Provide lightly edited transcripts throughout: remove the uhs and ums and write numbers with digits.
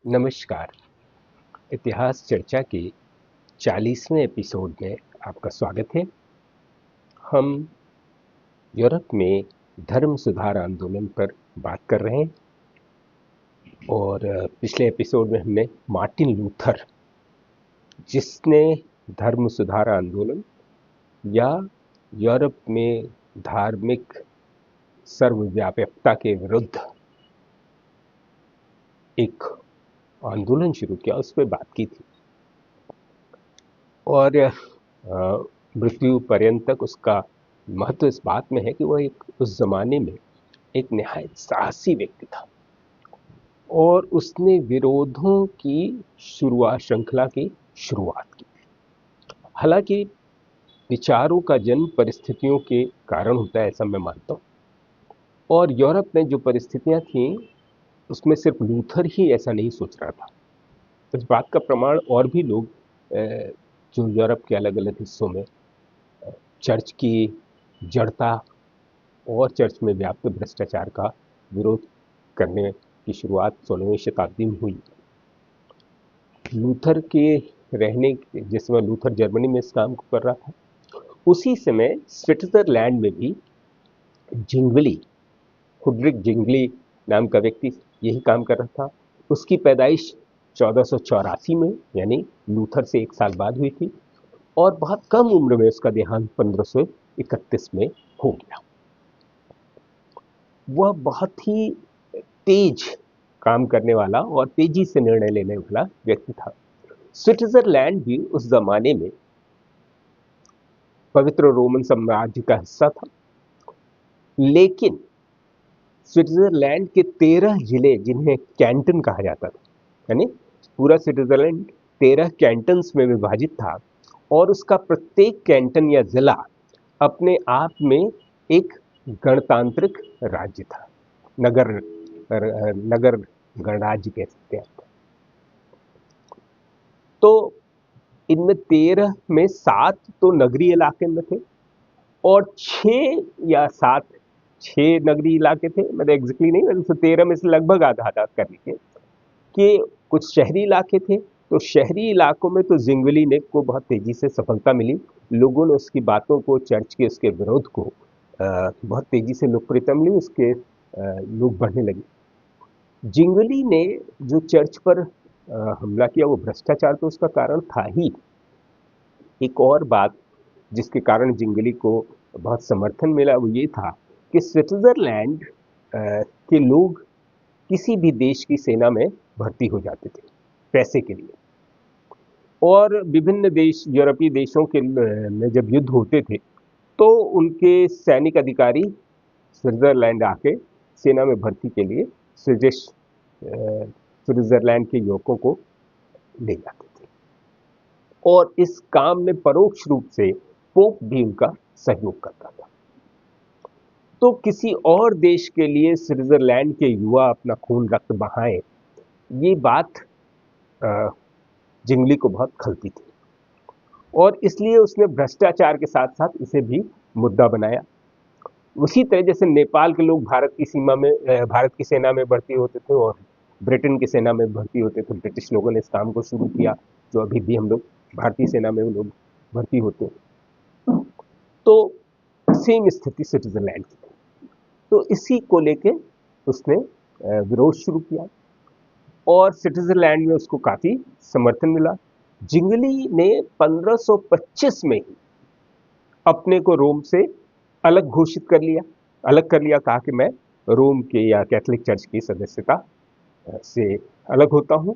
नमस्कार। इतिहास चर्चा के 40वें एपिसोड में आपका स्वागत है। हम यूरोप में धर्म सुधार आंदोलन पर बात कर रहे हैं और पिछले एपिसोड में हमने मार्टिन लूथर, जिसने धर्म सुधार आंदोलन या यूरोप में धार्मिक सर्वव्यापकता के विरुद्ध एक आंदोलन शुरू किया, उस पर बात की थी और मृत्यु पर्यंत तक उसका महत्व इस बात में है कि वह उस जमाने में एक निहायत साहसी व्यक्ति था और उसने विरोधों की श्रृंखला की शुरुआत की। हालांकि विचारों का जन्म परिस्थितियों के कारण होता है, ऐसा मैं मानता हूँ, और यूरोप में जो परिस्थितियां थीं उसमें सिर्फ लूथर ही ऐसा नहीं सोच रहा था। इस बात का प्रमाण और भी लोग जो यूरोप के अलग अलग हिस्सों में चर्च की जड़ता और चर्च में व्याप्त भ्रष्टाचार का विरोध करने की शुरुआत 16वीं शताब्दी में हुई। लूथर के रहने, जिस समय लूथर जर्मनी में इस काम को कर रहा था, उसी समय स्विट्जरलैंड में भी जिंगली, हुड्रिक जिंगली नाम का व्यक्ति यही काम कर रहा था। उसकी पैदाइश 1484 में, यानी लूथर से एक साल बाद हुई थी, और बहुत कम उम्र में उसका देहांत 1531 में हो गया। वह बहुत ही तेज काम करने वाला और तेजी से निर्णय लेने वाला व्यक्ति था। स्विट्जरलैंड भी उस जमाने में पवित्र रोमन साम्राज्य का हिस्सा था, लेकिन स्विट्जरलैंड के 13 जिले, जिन्हें कैंटन कहा जाता था, यानी पूरा स्विट्जरलैंड 13 कैंटन्स में विभाजित था, और उसका प्रत्येक कैंटन या जिला अपने आप में एक गणतांत्रिक राज्य था, नगर गणराज्य कह सकते हैं। तो इनमें 13 में 7 तो नगरीय इलाके में थे और 6 नगरीय इलाके थे, मतलब एग्जैक्टली नहीं, मतलब 13 में से लगभग आधा आधा कर लीजिए कि कुछ शहरी इलाके थे। तो शहरी इलाकों में तो जिंगली ने को बहुत तेजी से सफलता मिली। लोगों ने उसकी बातों को, चर्च के उसके विरोध को बहुत तेजी से लोकप्रियता मिली, उसके लोग बढ़ने लगे। जिंगली ने जो चर्च पर हमला किया, वो भ्रष्टाचार तो उसका कारण था ही। एक और बात जिसके कारण जिंगली को बहुत समर्थन मिला, वो ये था कि स्विट्जरलैंड के लोग किसी भी देश की सेना में भर्ती हो जाते थे पैसे के लिए, और विभिन्न देश, यूरोपीय देशों के में जब युद्ध होते थे तो उनके सैनिक अधिकारी स्विट्जरलैंड आके सेना में भर्ती के लिए स्विट्जरलैंड के युवकों को ले जाते थे, और इस काम में परोक्ष रूप से पोप भी उनका सहयोग करता था। तो किसी और देश के लिए स्विट्जरलैंड के युवा अपना खून रक्त बहाएं, ये बात जिंगली को बहुत खलती थी, और इसलिए उसने भ्रष्टाचार के साथ साथ इसे भी मुद्दा बनाया। उसी तरह जैसे नेपाल के लोग भारत की सीमा में, भारत की सेना में भर्ती होते थे और ब्रिटेन की सेना में भर्ती होते थे, ब्रिटिश लोगों ने इस काम को शुरू किया, जो अभी भी हम लोग भारतीय सेना में लोग भर्ती होते हैं। तो सेम स्थिति स्विट्जरलैंड की थी, तो इसी को लेके उसने विरोध शुरू किया और स्विट्जरलैंड में उसको काफी समर्थन मिला। जिंगली ने 1525 में ही अपने को रोम से अलग घोषित कर लिया, कहा कि मैं रोम के या कैथोलिक चर्च की सदस्यता से अलग होता हूं,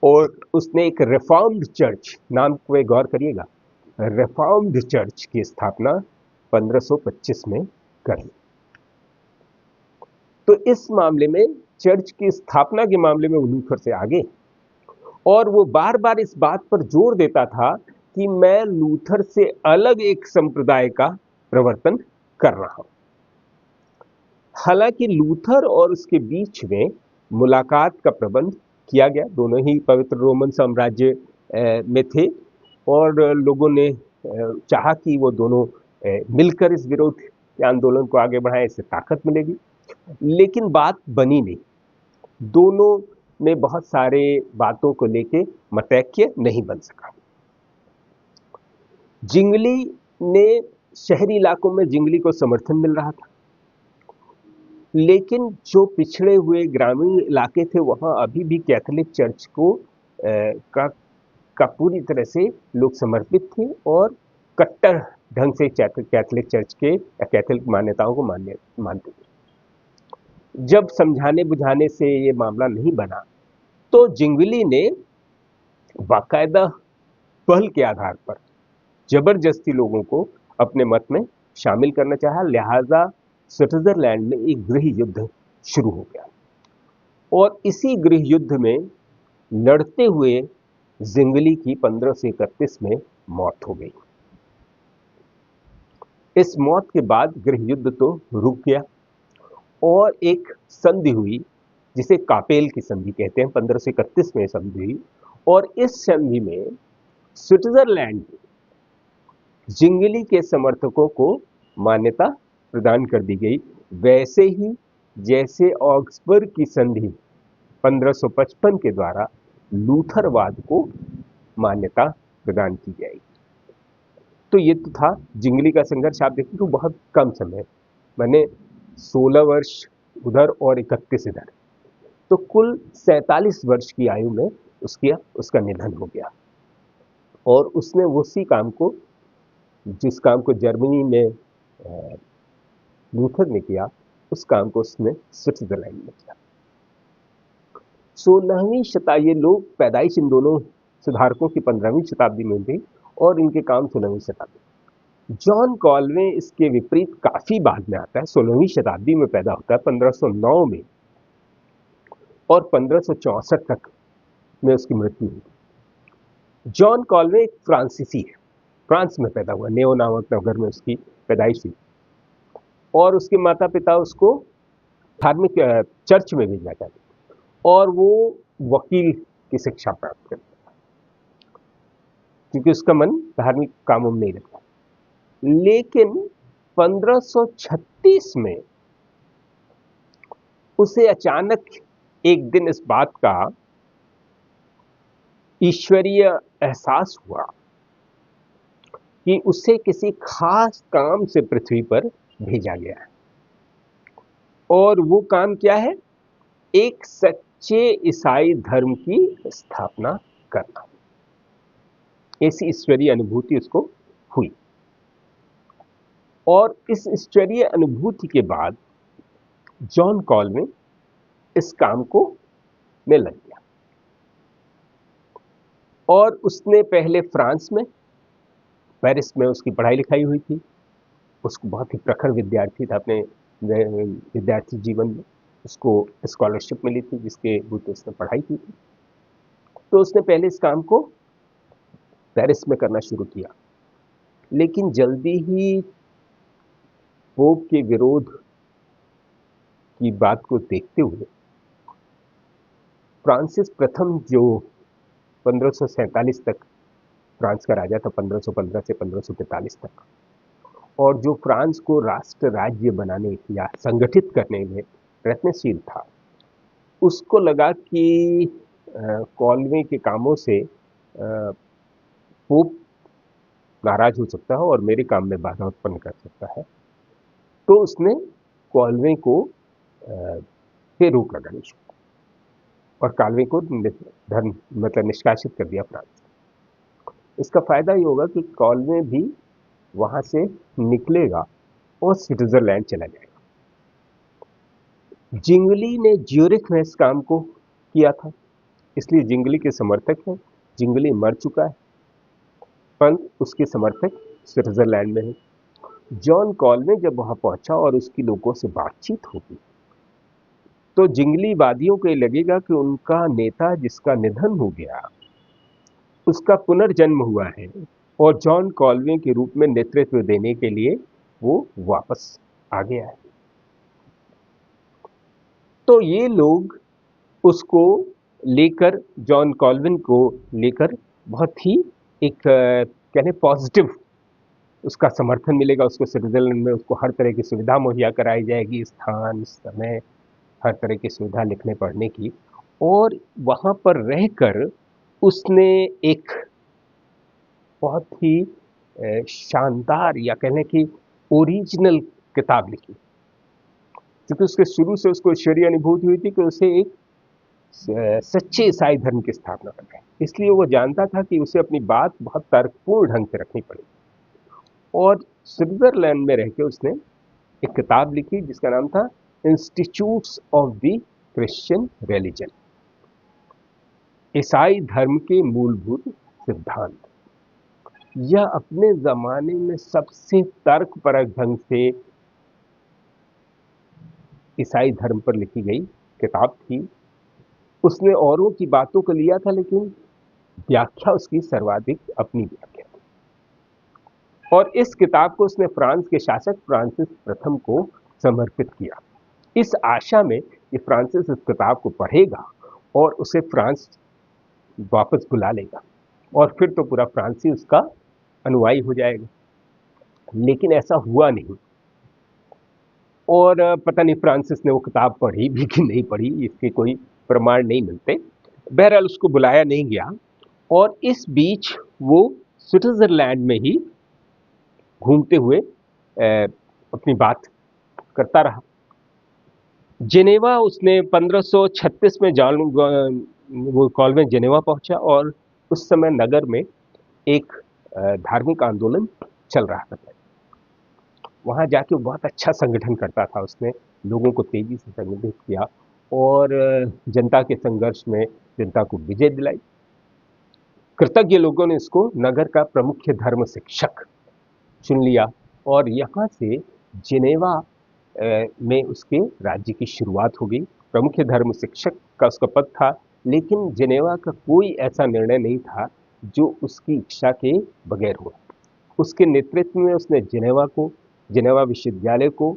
और उसने एक रिफॉर्म्ड चर्च, नाम पे गौर करिएगा, रिफॉर्म्ड चर्च की स्थापना 1525 में कर ली। तो इस मामले में, चर्च की स्थापना के मामले में वो लूथर से आगे, और वो बार बार इस बात पर जोर देता था कि मैं लूथर से अलग एक संप्रदाय का प्रवर्तन कर रहा हूं। हालांकि लूथर और उसके बीच में मुलाकात का प्रबंध किया गया, दोनों ही पवित्र रोमन साम्राज्य में थे, और लोगों ने चाहा कि वो दोनों मिलकर इस विरोध के आंदोलन को आगे बढ़ाएं, इससे ताकत मिलेगी, लेकिन बात बनी नहीं। दोनों में बहुत सारे बातों को लेके मतैक्य नहीं बन सका। जिंगली ने शहरी इलाकों में जिंगली को समर्थन मिल रहा था, लेकिन जो पिछड़े हुए ग्रामीण इलाके थे वहां अभी भी कैथोलिक चर्च को का पूरी तरह से लोग समर्पित थे और कट्टर ढंग से कैथोलिक चर्च के या कैथोलिक मान्यताओं को मानते थे। जब समझाने बुझाने से ये मामला नहीं बना तो जिंगली ने बाकायदा पहल के आधार पर जबरदस्ती लोगों को अपने मत में शामिल करना चाहा, लिहाजा स्विट्जरलैंड में एक गृह युद्ध शुरू हो गया और इसी गृह युद्ध में लड़ते हुए जिंगली की 1531 में मौत हो गई। इस मौत के बाद गृह युद्ध तो रुक गया और एक संधि हुई जिसे कापेल की संधि कहते हैं। 1531 में संधि हुई और इस संधि में स्विट्जरलैंड जिंगली के समर्थकों को मान्यता प्रदान कर दी गई, वैसे ही जैसे ऑक्सबर्ग की संधि 1555 के द्वारा लूथरवाद को मान्यता प्रदान की जाएगी। तो ये तो था जिंगली का संघर्ष। आप देखिए तो बहुत कम समय, मैंने 16 वर्ष उधर और 31 इधर, तो कुल 47 वर्ष की आयु में उसका निधन हो गया। और उसने उसी काम को, जिस काम को जर्मनी में लूथर ने किया, उस काम को उसने स्विट्जरलैंड में किया। 16वीं शताब्दी, ये लोग पैदाइश इन दोनों सुधारकों की 15वीं शताब्दी में थी और इनके काम 16वीं शताब्दी। जॉन कॉल्वे इसके विपरीत काफी बाद में आता है, 16वीं शताब्दी में पैदा होता है 1509 में और 1564 तक में उसकी मृत्यु हुई। जॉन कॉल्वे एक फ्रांसीसी है, फ्रांस में पैदा हुआ, नेओ नामक नगर में उसकी पैदाइश हुई और उसके माता पिता उसको धार्मिक चर्च में भेजना चाहते और वो वकील की शिक्षा प्राप्त करता क्योंकि उसका मन धार्मिक कामों में नहीं लगता। लेकिन 1536 में उसे अचानक एक दिन इस बात का ईश्वरीय एहसास हुआ कि उसे किसी खास काम से पृथ्वी पर भेजा गया है और वो काम क्या है? एक सच्चे ईसाई धर्म की स्थापना करना। ऐसी ईश्वरीय अनुभूति उसको हुई और इस ईश्वरीय अनुभूति के बाद जॉन कॉल्वे इस काम को में लग गया और उसने पहले फ्रांस में, पेरिस में उसकी पढ़ाई लिखाई हुई थी। उसको बहुत ही प्रखर विद्यार्थी था अपने विद्यार्थी जीवन में, उसको स्कॉलरशिप मिली थी जिसके बूते उसने पढ़ाई की थी। तो उसने पहले इस काम को पेरिस में करना शुरू किया, लेकिन जल्दी ही पोप के विरोध की बात को देखते हुए फ्रांसिस प्रथम, जो 1547 तक फ्रांस का राजा था, 1515 से 1545 तक, और जो फ्रांस को राष्ट्र राज्य बनाने या संगठित करने में प्रयत्नशील था, उसको लगा कि कॉल्वे के कामों से पोप नाराज हो सकता है और मेरे काम में बाधा उत्पन्न कर सकता है। तो उसने कॉल्वे को पे रोक लगानी शुरू और कॉल्वे को निष्कासित कर दिया फ्रांस। इसका फायदा ये होगा कि कॉल्वे भी वहां से निकलेगा और स्विट्जरलैंड चला जाएगा। जिंगली ने ज्यूरिख में इस काम को किया था, इसलिए जिंगली के समर्थक हैं। जिंगली मर चुका है पर उसके समर्थक स्विट्जरलैंड में हैं। जॉन कॉल्वे जब वहां पहुंचा और उसकी लोगों से बातचीत होगी तो जिंगली वादियों को लगेगा कि उनका नेता जिसका निधन हो गया उसका पुनर्जन्म हुआ है और जॉन कॉल्वे के रूप में नेतृत्व देने के लिए वो वापस आ गया है। तो ये लोग उसको लेकर, जॉन कॉल्विन को लेकर बहुत ही एक कहने पॉजिटिव उसका समर्थन मिलेगा। उसको स्विट्जरलैंड में उसको हर तरह की सुविधा मुहैया कराई जाएगी, स्थान, समय, हर तरह की सुविधा लिखने पढ़ने की, और वहाँ पर रहकर उसने एक बहुत ही शानदार या कहने की ओरिजिनल किताब लिखी, क्योंकि उसके शुरू से उसको ईश्वरीय अनुभूति हुई थी कि उसे एक सच्चे ईसाई धर्म की स्थापना करना है। इसलिए वो जानता था कि उसे अपनी बात बहुत तर्कपूर्ण ढंग से रखनी पड़ेगी, और स्विट्जरलैंड में रह के उसने एक किताब लिखी जिसका नाम था institutes of the Christian religion, ईसाई धर्म के मूलभूत सिद्धांत। यह अपने जमाने में सबसे तर्कपरक ढंग से ईसाई धर्म पर लिखी गई किताब थी। उसने औरों की बातों को लिया था, लेकिन व्याख्या उसकी सर्वाधिक अपनी व्याख्या थी। और इस किताब को उसने फ्रांस के शासक फ्रांसिस प्रथम को समर्पित किया, इस आशा में कि फ्रांसिस इस किताब को पढ़ेगा और उसे फ्रांस वापस बुला लेगा, और फिर तो पूरा फ्रांस ही उसका अनुयायी हो जाएगा। लेकिन ऐसा हुआ नहीं, और पता नहीं फ्रांसिस ने वो किताब पढ़ी भी कि नहीं पढ़ी, इसके कोई प्रमाण नहीं मिलते। बहरहाल उसको बुलाया नहीं गया, और इस बीच वो स्विट्जरलैंड में ही घूमते हुए अपनी बात करता रहा। जेनेवा उसने 1536 में वो कॉलवे जेनेवा पहुंचा, और उस समय नगर में एक धार्मिक आंदोलन चल रहा था। वहां जाके वो बहुत अच्छा संगठन करता था, उसने लोगों को तेजी से संगठित किया और जनता के संघर्ष में जनता को विजय दिलाई। कृतज्ञ लोगों ने इसको नगर का प्रमुख धर्म शिक्षक चुन लिया, और यहाँ से जिनेवा में उसके राज्य की शुरुआत हो गई। प्रमुख धर्म शिक्षक का उसका पद था, लेकिन जिनेवा का कोई ऐसा निर्णय नहीं था जो उसकी इच्छा के बगैर हुआ। उसके नेतृत्व में उसने जिनेवा विश्वविद्यालय को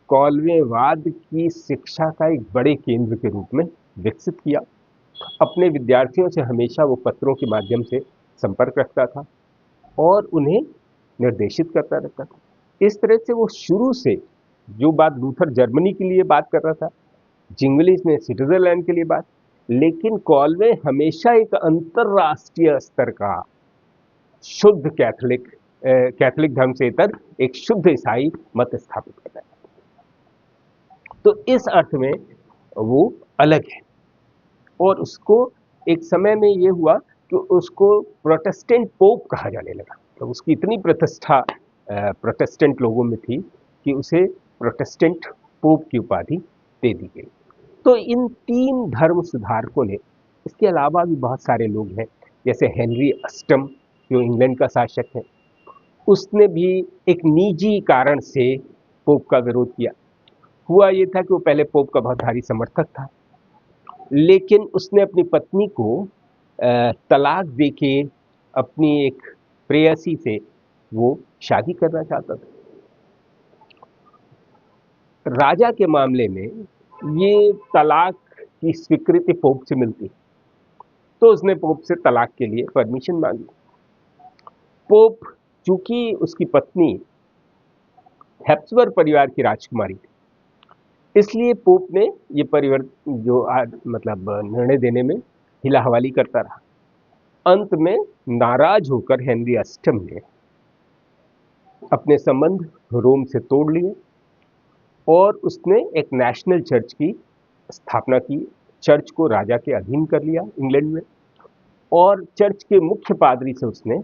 कॉलवेवाद की शिक्षा का एक बड़े केंद्र के रूप में विकसित किया। अपने विद्यार्थियों से हमेशा वो पत्रों के माध्यम से संपर्क रखता था और उन्हें निर्देशित करता रहता था। इस तरह से वो शुरू से जो बात लूथर जर्मनी के लिए बात कर रहा था, जिंगलिश ने स्विट्जरलैंड के लिए बात, लेकिन कॉलवे हमेशा एक अंतरराष्ट्रीय स्तर का शुद्ध कैथोलिक धर्म से इतर एक शुद्ध ईसाई मत स्थापित करता है। तो इस अर्थ में वो अलग है, और उसको एक समय में ये हुआ कि उसको प्रोटेस्टेंट पोप कहा जाने लगा। तो उसकी इतनी प्रतिष्ठा प्रोटेस्टेंट लोगों में थी कि उसे प्रोटेस्टेंट पोप की उपाधि दे दी गई। तो इन तीन धर्म सुधारकों ने, इसके अलावा भी बहुत सारे लोग हैं, जैसे हेनरी अष्टम जो इंग्लैंड का शासक है, उसने भी एक निजी कारण से पोप का विरोध किया। हुआ ये था कि वो पहले पोप का बहुत भारी समर्थक था, लेकिन उसने अपनी पत्नी को तलाक देके अपनी एक प्रेयसी से वो शादी करना चाहता था। राजा के मामले में ये तलाक की स्वीकृति पोप से मिलती, तो उसने पोप से तलाक के लिए परमिशन मांगी। पोप, चूंकि उसकी पत्नी हैप्सबर्ग परिवार की राजकुमारी थी, इसलिए पोप ने ये परिवर्तन मतलब निर्णय देने में हिला हवाली करता रहा। अंत में नाराज होकर हेनरी अष्टम ने अपने संबंध रोम से तोड़ लिए और उसने एक नेशनल चर्च की स्थापना की। चर्च को राजा के अधीन कर लिया इंग्लैंड में, और चर्च के मुख्य पादरी से उसने,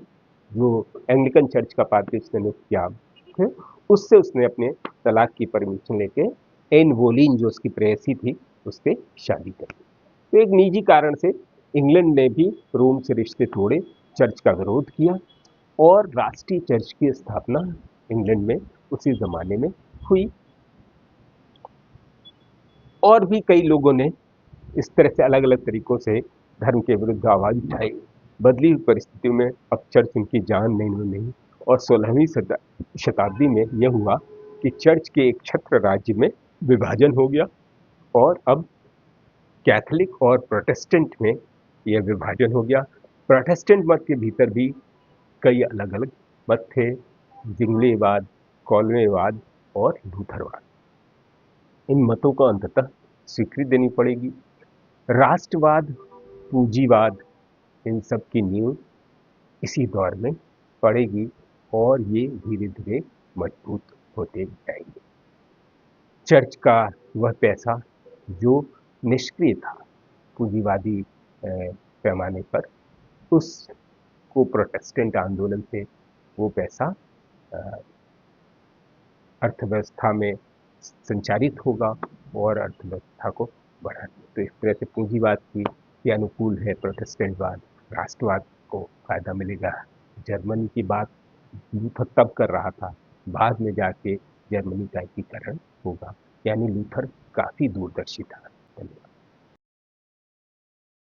जो एंग्लिकन चर्च का पादरी उसने नियुक्त किया, उससे उसने अपने तलाक की परमिशन लेके एन बोलीन जो उसकी प्रेयसी थी उससे शादी कर ली। तो एक निजी कारण से इंग्लैंड ने भी रोम से रिश्ते तोड़े, चर्च का विरोध किया, और राष्ट्रीय चर्च की स्थापना इंग्लैंड में उसी जमाने में हुई। और भी कई लोगों ने इस तरह से अलग अलग तरीकों से धर्म के विरुद्ध आवाज उठाई। बदली हुई परिस्थितियों में अब चर्च उनकी जान नहीं, और 16वीं शताब्दी में यह हुआ कि चर्च के एक छत्र राज्य में विभाजन हो गया, और अब कैथोलिक और प्रोटेस्टेंट में यह विभाजन हो गया। प्रोटेस्टेंट मत के भीतर भी कई अलग अलग मत थे, जिंगलेवाद, कॉलवेवाद और लूथरवाद। इन मतों को अंततः स्वीकृति देनी पड़ेगी। राष्ट्रवाद, पूंजीवाद, इन सब की नींव इसी दौर में पड़ेगी और ये धीरे धीरे मजबूत होते जाएंगे। चर्च का वह पैसा जो निष्क्रिय था पूंजीवादी पैमाने पर, उसको प्रोटेस्टेंट आंदोलन से वो पैसा अर्थव्यवस्था में संचारित होगा और अर्थव्यवस्था को बढ़ाने। तो इस तरह से पूंजीवाद के अनुकूल है प्रोटेस्टेंटवाद, राष्ट्रवाद को फायदा मिलेगा। जर्मनी की बात लूथर तब कर रहा था, बाद में जाके जर्मनी का एकीकरण होगा। यानी लूथर काफी दूरदर्शी था। धन्यवाद।